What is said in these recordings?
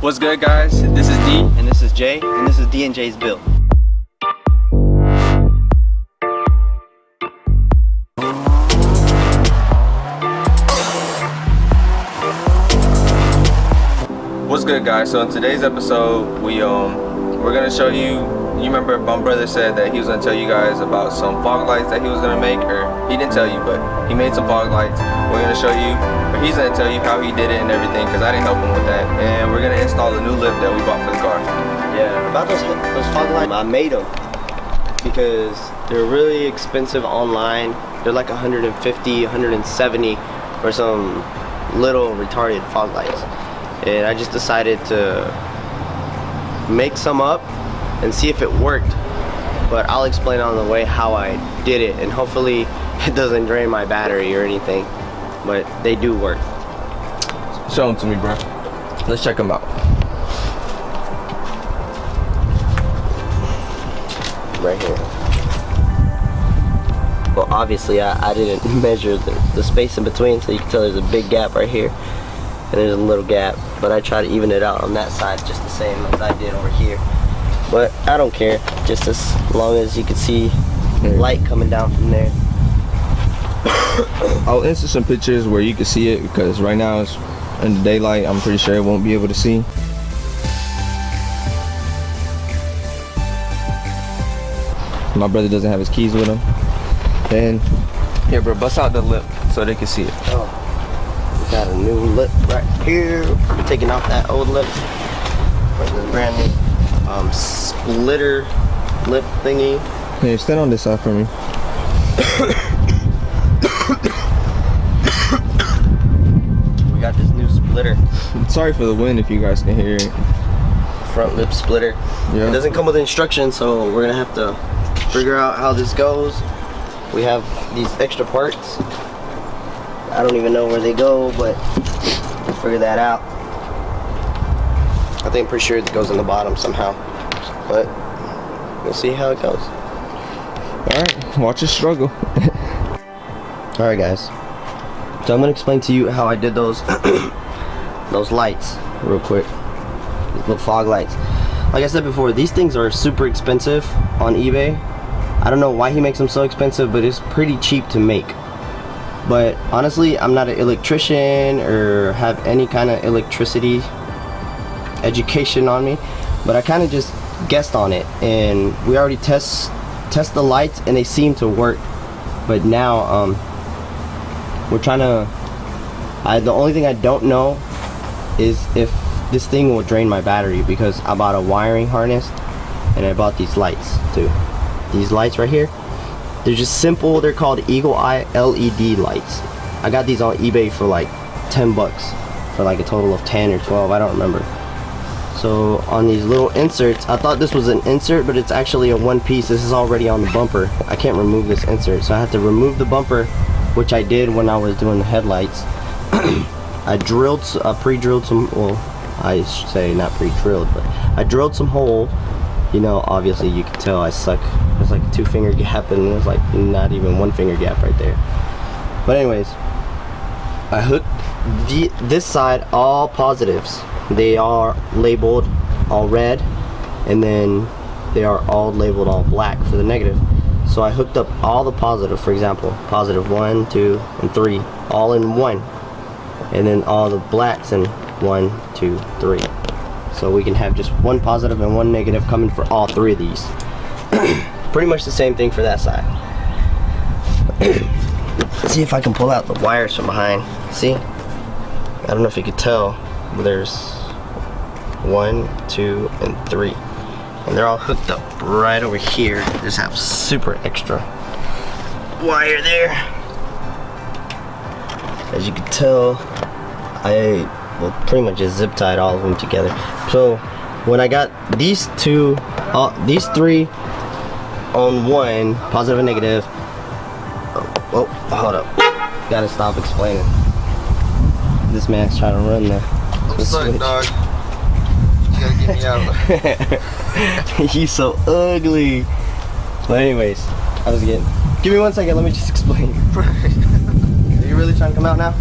What's good, guys? This is D. And this is Jay. And this is D and J's build. What's good, guys? So in today's episode, we're gonna show you. You remember my brother said that he was gonna tell you guys about some fog lights that he was gonna make, or he didn't tell you, but he made some fog lights. We're gonna show you, or he's gonna tell you how he did it and everything, because I didn't help him with that. And we're gonna install a new lip that we bought for the car. Yeah, about those fog lights, I made them because they're really expensive online. They're like 150, 170 for some little retarded fog lights. And I just decided to make some up and see if it worked, but I'll explain on the way how I did it, and hopefully it doesn't drain my battery or anything, but they do work. Show them to me, bro. Let's check them out. Right here. Well, obviously I didn't measure the space in between, so you can tell there's a big gap right here and there's a little gap, but I try to even it out on that side just the same as I did over here. But I don't care, just as long as you can see light coming down from there. I'll insert some pictures where you can see it, because right now it's in the daylight. I'm pretty sure it won't be able to see. My brother doesn't have his keys with him. And here, bro, bust out the lip so they can see it. Oh, we got a new lip right here. We're taking off that old lip. This brand new splitter lip thingy. Hey, stand on this side for me. We got this new splitter. Sorry for the wind if you guys can hear it. Front lip splitter. Yeah. It doesn't come with instructions, so we're gonna have to figure out how this goes. We have these extra parts. I don't even know where they go, but we'll figure that out. I think I'm pretty sure it goes in the bottom somehow, but we'll see how it goes. Alright, watch us struggle. Alright, guys. So I'm gonna explain to you how I did those those lights real quick. These little fog lights. Like I said before, these things are super expensive on eBay. I don't know why he makes them so expensive, but it's pretty cheap to make. But honestly, I'm not an electrician or have any kind of electricity education on me, but I kind of just guessed on it, and we already test the lights and they seem to work. But now we're trying to, the only thing I don't know is if this thing will drain my battery, because I bought a wiring harness and I bought these lights too. These lights right here, they're just simple. They're called Eagle Eye LED lights. I got these on eBay for like 10 bucks for like a total of 10 or 12, I don't remember. So on these little inserts, I thought this was an insert, but it's actually a one piece. This is already on the bumper. I can't remove this insert, so I have to remove the bumper, which I did when I was doing the headlights. I pre-drilled some, well, I should say not pre-drilled, but I drilled some hole. You know, obviously you can tell I suck. There's like a 2-finger gap, and there's like not even 1-finger gap right there. But anyways, I hooked this side all positives. They are labeled all red, and then they are all labeled all black for the negative. So I hooked up all the positive, for example, positive 1, 2, and 3, all in one, and then all the blacks in 1, 2, 3. So we can have just one positive and one negative coming for all three of these. Pretty much the same thing for that side. Let's see if I can pull out the wires from behind. See? I don't know if you could tell, but there's 1, 2, and 3. And they're all hooked up right over here. Just have super extra wire there. As you can tell, I pretty much just zip tied all of them together. So when I got these two, these three on one, positive and negative. Oh, hold up. Gotta stop explaining. This man's trying to run there. I'm stuck, dog. You gotta get me out. He's so ugly. But anyways, I was getting. Give me 1 second. Let me just explain. Are you really trying to come out now?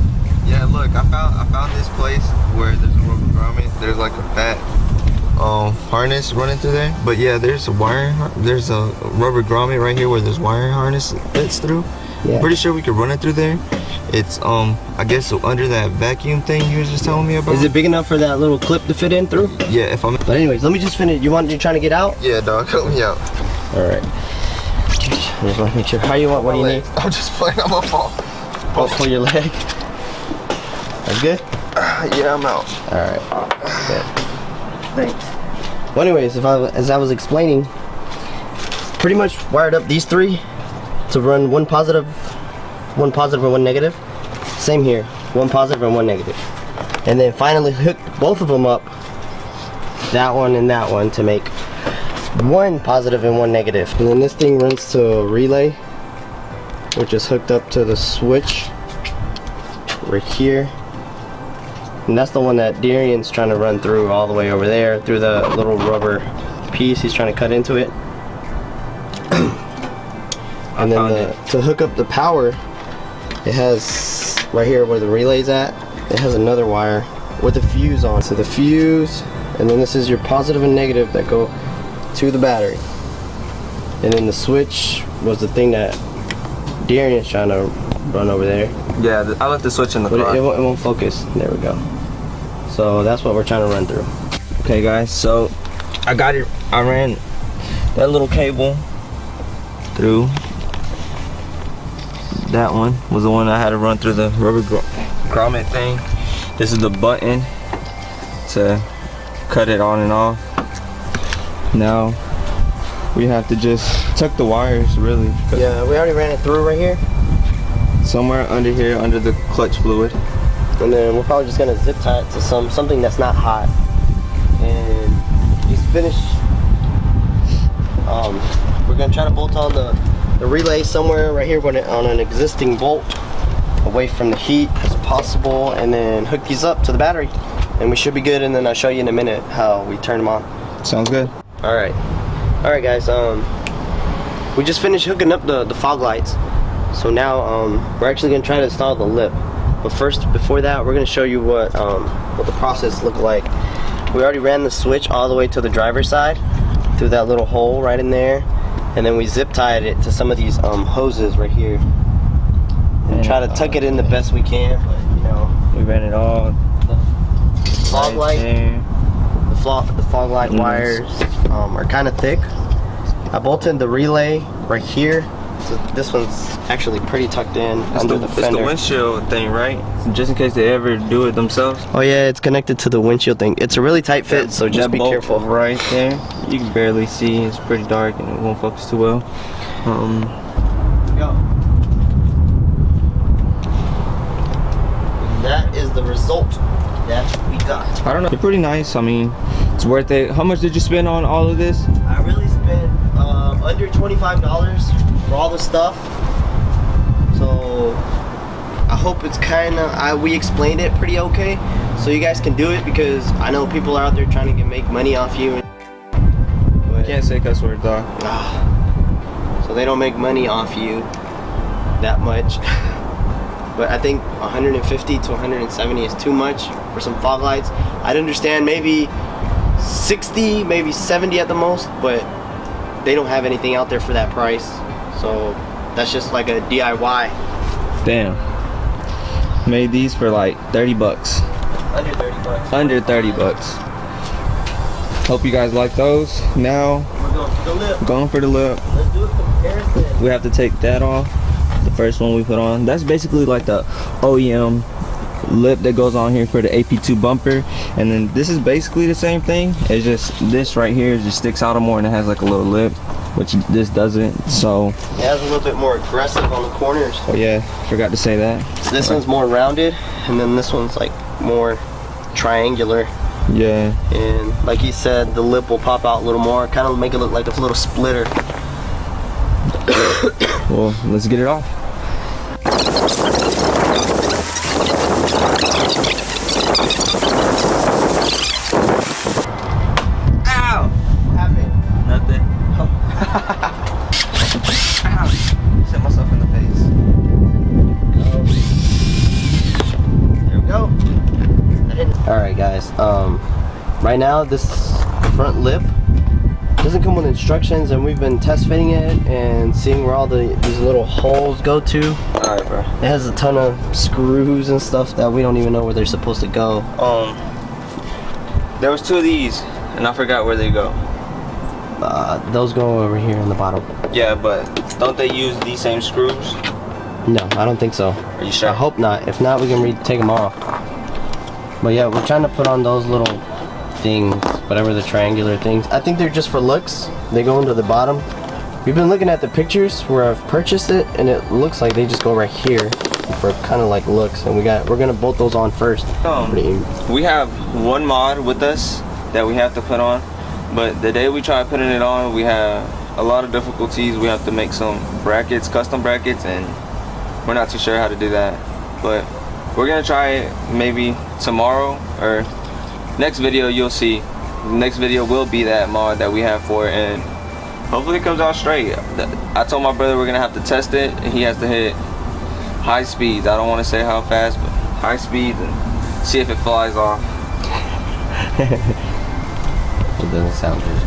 Yeah, look, I found this place where there's a rubber grommet. There's like a fat harness running through there. But yeah, there's a rubber grommet right here where this wire harness fits through. Yeah. I'm pretty sure we could run it through there. It's I guess under that vacuum thing you were just telling me about. Is it big enough for that little clip to fit in through? Yeah, if I'm. But anyways, let me just finish. You trying to get out? Yeah, dog, help me out. All right. I just want to make sure. How you want? What do you need? I'm just playing. I'm gonna fall. Oh, pull your leg. That's good. Yeah, I'm out. All right. Good. Thanks. Well, anyways, as I was explaining, pretty much wired up these three to run one positive and one negative. Same here, one positive and one negative. And then finally hooked both of them up, that one and that one, to make one positive and one negative. And then this thing runs to a relay, which is hooked up to the switch right here. And that's the one that Darian's trying to run through all the way over there, through the little rubber piece he's trying to cut into it. And then to hook up the power, it has right here where the relay's at, it has another wire with a fuse on. So the fuse, and then this is your positive and negative that go to the battery. And then the switch was the thing that Darian's trying to run over there. Yeah, I left the switch in the But car. it won't focus. There we go. So that's what we're trying to run through. Okay, guys, so I got it. I ran that little cable through. That one was the one I had to run through the rubber grommet thing. This is the button to cut it on and off. Now we have to just tuck the wires, really. Yeah, we already ran it through right here. Somewhere under here, under the clutch fluid. And then we're probably just gonna zip tie it to something that's not hot. And just finish. We're gonna try to bolt on the relay somewhere right here on an existing bolt, away from the heat as possible, and then hook these up to the battery, and we should be good. And then I'll show you in a minute how we turn them on. Sounds good. All right, guys. We just finished hooking up the fog lights, so now we're actually gonna try to install the lip. But first, before that, we're gonna show you what the process looked like. We already ran the switch all the way to the driver's side through that little hole right in there, and then we zip tied it to some of these hoses right here, and try to tuck it in the best we can. But you know, We ran it all. the fog light, there. the fog light wires are kind of thick. I bolted the relay right here. So this one's actually pretty tucked in under the fender. It's the windshield thing, right? Just in case they ever do it themselves. Oh yeah, it's connected to the windshield thing. It's a really tight fit, so just be bolt careful. Right there, you can barely see. It's pretty dark and it won't focus too well. Go. That is the result that we got. I don't know. They're pretty nice. I mean, it's worth it. How much did you spend on all of this? I really spent under $25 for all the stuff. So I hope it's we explained it pretty okay, so you guys can do it, because I know people are out there trying to make money off you. But, Can't say cuss words, dog. so they don't make money off you that much. But I think 150 to 170 is too much for some fog lights. I'd understand maybe 60, maybe 70 at the most, but they don't have anything out there for that price. So that's just like a DIY. Damn. Made these for like 30 bucks. Under 30 bucks. Under 30 bucks. Hope you guys like those. Now, We're going for the lip. going for the lip. Let's do a comparison. We have to take that off. The first one we put on. That's basically like the OEM lip that goes on here for the AP2 bumper. And then this is basically the same thing. It's just this right here just sticks out more and it has like a little lip, which this doesn't. So It has a little bit more aggressive on the corners. oh yeah, forgot to say that. So this one's more rounded, and then this one's like more triangular. Yeah. And like he said, the lip will pop out a little more, kind of make it look like a little splitter. Well, let's get it off. Ow! What happened? Nothing. Ow! Set myself in the face. right now this front lip doesn't come with instructions, and we've been test fitting it and seeing where all these little holes go to. Alright, bro. It has a ton of screws and stuff that we don't even know where they're supposed to go. There was 2 of these, and I forgot where they go. Those go over here in the bottom. Yeah, but don't they use these same screws? No, I don't think so. Are you sure? I hope not. If not, we can take them off. But yeah, we're trying to put on those little things, whatever the triangular things. I think they're just for looks. They go into the bottom. We've been looking at the pictures where I've purchased it, and it looks like they just go right here for kind of like looks. And we're gonna bolt those on first. We have one mod with us that we have to put on, but the day we try putting it on, we have a lot of difficulties. We have to make some brackets, custom brackets, and we're not too sure how to do that. But we're gonna try it maybe tomorrow, or next video you'll see. The next video will be that mod that we have for it, and hopefully it comes out straight. I told my brother we're gonna have to test it, and he has to hit high speeds. I don't want to say how fast, but high speeds, and see if it flies off. It doesn't sound good.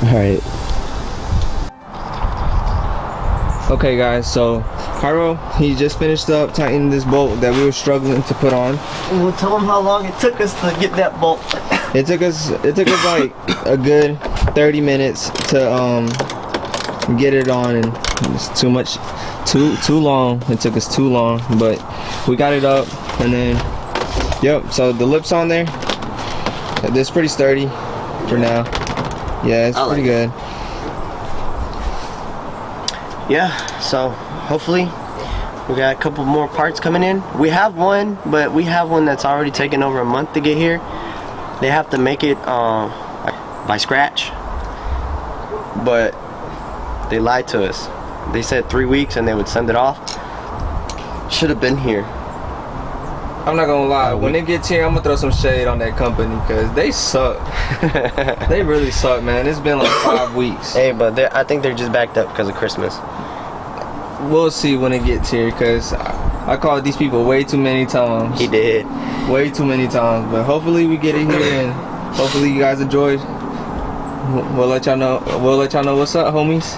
Alright. Okay guys, so Cairo, he just finished up tightening this bolt that we were struggling to put on. We'll tell them how long it took us to get that bolt. It took us like a good 30 minutes to get it on, and it's too long. It took us too long, but we got it up, and then yep, so the lips on there, it's pretty sturdy for now. Yeah, it's pretty good. Yeah, so hopefully we got a couple more parts coming in. We have one, but we have one that's already taken over a month to get here. They have to make it by scratch, but they lied to us. They said 3 weeks and they would send it off. Should have been here. I'm not gonna lie, when it gets here, I'm gonna throw some shade on that company, because they suck. They really suck, man. It's been like 5 weeks. Hey, but I think they're just backed up because of Christmas. We'll see when it gets here, because I called these people way too many times. He did. Way too many times, but hopefully we get it here, and hopefully you guys enjoyed. We'll let y'all know what's up, homies.